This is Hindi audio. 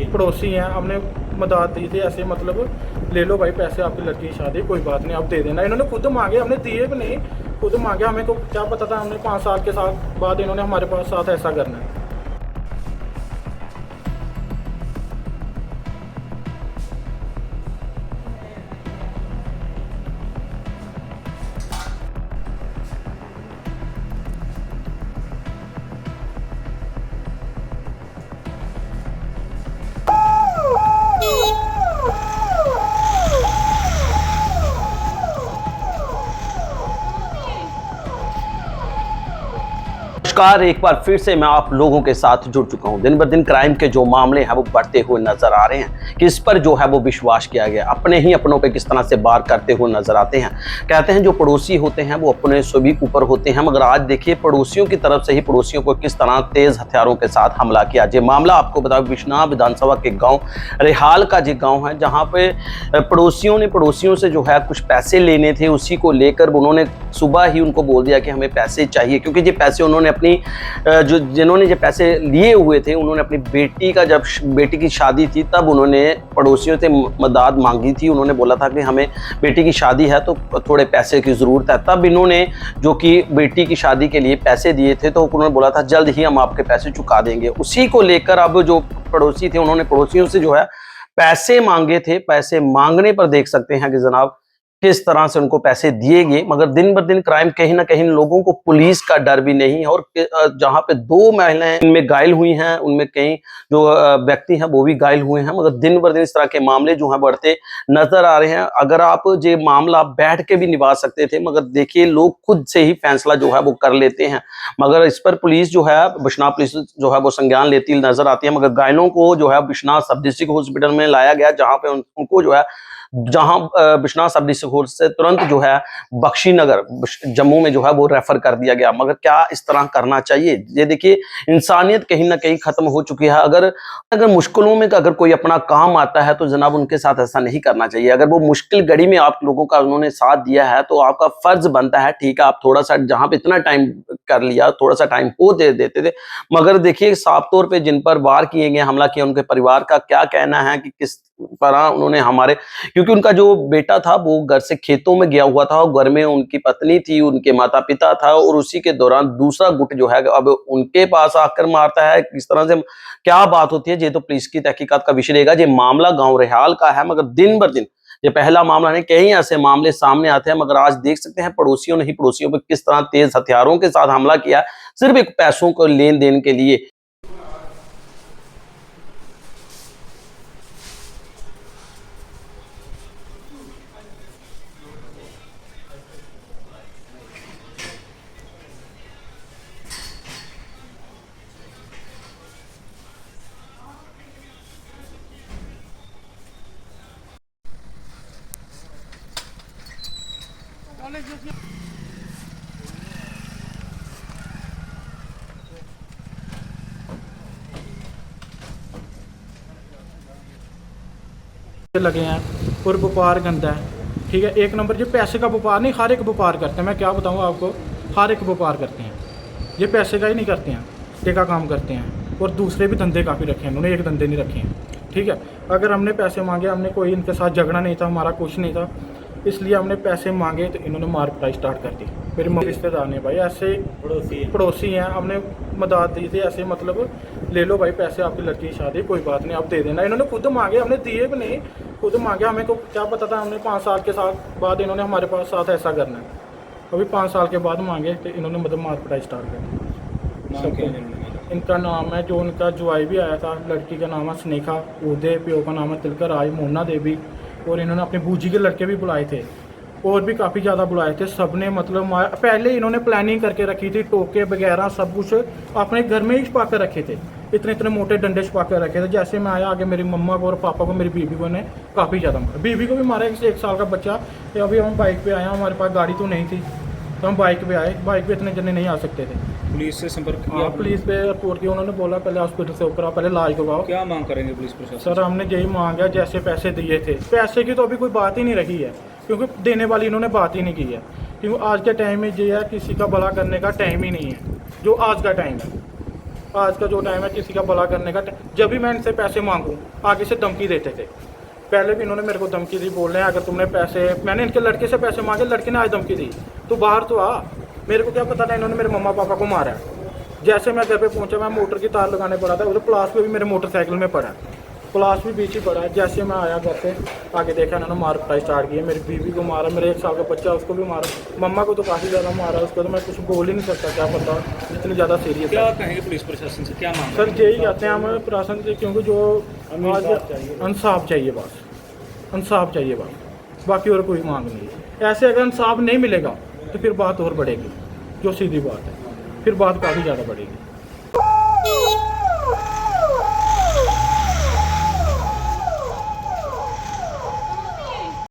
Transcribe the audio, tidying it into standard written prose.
पड़ोसी हैं, हमने मदद दी थी ऐसे, मतलब ले लो भाई पैसे, आपकी लड़की की शादी, कोई बात नहीं आप दे देना। इन्होंने खुद मांगे, हमने दिए भी नहीं, खुद मांगे। हमें को क्या पता था हमने 5 साल के साथ बाद इन्होंने हमारे पास साथ ऐसा करना है। नमस्कार, एक बार फिर से मैं आप लोगों के साथ जुड़ चुका हूं। दिन ब दिन क्राइम के जो मामले हैं वो बढ़ते हुए नजर आ रहे हैं। किस पर जो है वो विश्वास किया गया, अपने ही अपनों पे किस तरह से वार करते हुए नजर आते हैं। कहते हैं जो पड़ोसी होते हैं वो अपने से भी ऊपर होते हैं, मगर आज देखिए पड़ोसियों की तरफ से ही पड़ोसियों को किस तरह तेज हथियारों के साथ हमला किया। ये मामला आपको बताओ बिश्नाह विधानसभा के गाँव रेहाल का जो गाँव है, जहाँ पे पड़ोसियों ने पड़ोसियों से जो है कुछ पैसे लेने थे, उसी को लेकर उन्होंने सुबह ही उनको बोल दिया कि हमें पैसे चाहिए, क्योंकि ये पैसे उन्होंने अपनी जिन्होंने ये पैसे लिए हुए थे उन्होंने अपनी बेटी का, जब बेटी की शादी थी तब उन्होंने पड़ोसियों से मदद मांगी थी। उन्होंने बोला था कि हमें बेटी की शादी है तो थोड़े पैसे की ज़रूरत है। तब इन्होंने जो कि बेटी की शादी के लिए पैसे दिए थे तो उन्होंने बोला था जल्द ही हम आपके पैसे चुका देंगे। उसी को लेकर अब जो पड़ोसी थे उन्होंने पड़ोसियों से जो है पैसे मांगे थे। पैसे मांगने पर देख सकते हैं कि जनाब किस तरह से उनको पैसे दिए गए। मगर दिन ब दिन क्राइम कहीं ना कहीं लोगों को पुलिस का डर भी नहीं है, और जहां पे 2 महिलाएं इनमें घायल हुई हैं, उनमें कई जो व्यक्ति हैं वो भी घायल हुए हैं। मगर दिन ब दिन इस तरह के मामले जो हैं बढ़ते नजर आ रहे हैं। अगर आप ये मामला बैठ के भी निभा सकते थे, मगर देखिए लोग खुद से ही फैसला जो है वो कर लेते हैं। मगर इस पर पुलिस जो है, बिश्नाह पुलिस जो है वो संज्ञान लेती नजर आती है। मगर घायलों को जो है बिश्नाह सब डिस्ट्रिक्ट हॉस्पिटल में लाया गया, जहाँ पे उनको जो है बिश्नाह सब डिस्ट्रिक्ट से तुरंत जो है बख्शीनगर जम्मू में जो है वो रेफर कर दिया गया। मगर क्या इस तरह करना चाहिए? ये देखिए इंसानियत कहीं ना कहीं खत्म हो चुकी है। अगर मुश्किलों में अगर कोई अपना काम आता है तो जनाब उनके साथ ऐसा नहीं करना चाहिए। अगर वो मुश्किल घड़ी में आप लोगों का उन्होंने साथ दिया है तो आपका फर्ज बनता है, ठीक है आप थोड़ा सा जहां पे इतना टाइम कर लिया, थोड़ा सा टाइम हो दे देते थे। मगर देखिए साफ तौर पे जिन पर वार किए गए, हमला किया, उनके परिवार का क्या कहना है कि किस तरह उन्होंने हमारे, क्योंकि उनका जो बेटा था वो घर से खेतों में गया हुआ था और घर में उनकी पत्नी थी, उनके माता पिता था, और उसी के दौरान दूसरा गुट जो है अब उनके पास आकर मारता है। किस तरह से क्या बात होती है ये तो पुलिस की तहकीकात का विषय रहेगा। ये मामला गांव रेहाल का है, मगर दिन ब दिन ये पहला मामला नहीं, कई ऐसे मामले सामने आते हैं। मगर आज देख सकते हैं पड़ोसियों ने ही पड़ोसियों पर किस तरह तेज हथियारों के साथ हमला किया, सिर्फ एक पैसों को लेन देन के लिए। लगे हैं और व्यापार गंदा है, ठीक है। एक नंबर ये पैसे का व्यापार नहीं, हर एक व्यापार करते हैं। मैं क्या बताऊँ आपको, हर एक व्यापार करते हैं, ये पैसे का ही नहीं करते हैं, टेका काम करते हैं। और दूसरे भी धंधे काफ़ी रखे हैं उन्होंने, एक धंधे नहीं रखे हैं, ठीक है। अगर हमने पैसे मांगे, हमने कोई इनके साथ झगड़ा नहीं था, हमारा कुछ नहीं था, इसलिए हमने पैसे मांगे तो इन्होंने मार पिटाई स्टार्ट कर दी। मेरे रिश्तेदार ने भाई ऐसे पड़ोसी हैं, हमने मदद दी थी ऐसे, मतलब ले लो भाई पैसे, आपकी लड़की की शादी, कोई बात नहीं आप दे देना। इन्होंने खुद मांगे, हमने दिए भी नहीं, खुद मांगे। हमें को क्या पता था हमने 5 साल के साथ बाद इन्होंने हमारे पास साथ ऐसा करना है। अभी 5 साल के बाद मांगे तो इन्होंने मतलब मार पिटाई स्टार्ट कर दी। इनका नाम है, जो उनका जुआई भी आया था, लड़की का नाम है स्नेहा उदय, प्यो का नाम है तिलकर राय, मोना देवी, और इन्होंने अपने बूजी के लड़के भी बुलाए थे, और भी काफ़ी ज़्यादा बुलाए थे। सब ने मतलब पहले इन्होंने प्लानिंग करके रखी थी, टोके वगैरह सब कुछ अपने घर में ही छुपा कर रखे थे, इतने इतने मोटे डंडे छुपा कर रखे थे। जैसे मैं आया आगे मेरी मम्मा को और पापा को, मेरी बीवी को ने काफ़ी ज़्यादा मारा, बीवी को भी मारा। 1 साल का बच्चा। अभी हम बाइक पे आए, हमारे पास गाड़ी तो नहीं थी तो हम बाइक पे आए, बाइक पे इतने जने नहीं आ सकते थे। पुलिस से संपर्क किया? पुलिस पे रिपोर्ट किया, उन्होंने बोला पहले हॉस्पिटल से होकर पहले इलाज करवाओ। क्या मांग करेंगे पुलिस प्रशासन? सर हमने यही मांगा, जैसे पैसे दिए थे, पैसे की तो अभी कोई बात ही नहीं रही है, क्योंकि देने वाली इन्होंने बात ही नहीं की है। क्योंकि आज के टाइम में ये है, किसी का भला करने का टाइम ही नहीं है, जो आज का टाइम है। आज का जो टाइम है किसी का भला करने का जब भी मैं इनसे पैसे मांगूँ आगे से धमकी देते थे। पहले भी इन्होंने मेरे को धमकी दी, बोल रहे हैं अगर तुमने पैसे, मैंने इनके लड़के से पैसे मांगे, लड़के ने आज धमकी दी तो बाहर तो आ। मेरे को क्या पता था इन्होंने मेरे मम्मा पापा को मारा है। जैसे मैं घर पे पहुंचा, मैं मोटर की तार लगाने पड़ा था, उधर प्लास पे भी मेरे मोटरसाइकिल में पड़ा है, प्लास भी बीच ही पड़ा है। जैसे मैं आया घर पे आगे देखा इन्होंने मार पिटाई स्टार्ट की है। मेरी बीवी को मारा, मेरे 1 साल का बच्चा उसको भी मारा, मम्मा को तो काफ़ी ज़्यादा मारा, उसको तो मैं कुछ बोल ही नहीं सकता, क्या पता इतनी ज़्यादा सीरियस क्या है। कहेंगे पुलिस प्रशासन से, क्या मांग सर यही कहते हैं हम प्रशासन से, क्योंकि जो आज इंसाफ चाहिए, बस इंसाफ चाहिए बस, बाकी और कोई मांग नहीं। ऐसे अगर इंसाफ नहीं मिलेगा तो फिर बात और बढ़ेगी, जो सीधी बात है, फिर बात काफ़ी ज़्यादा बढ़ेगी।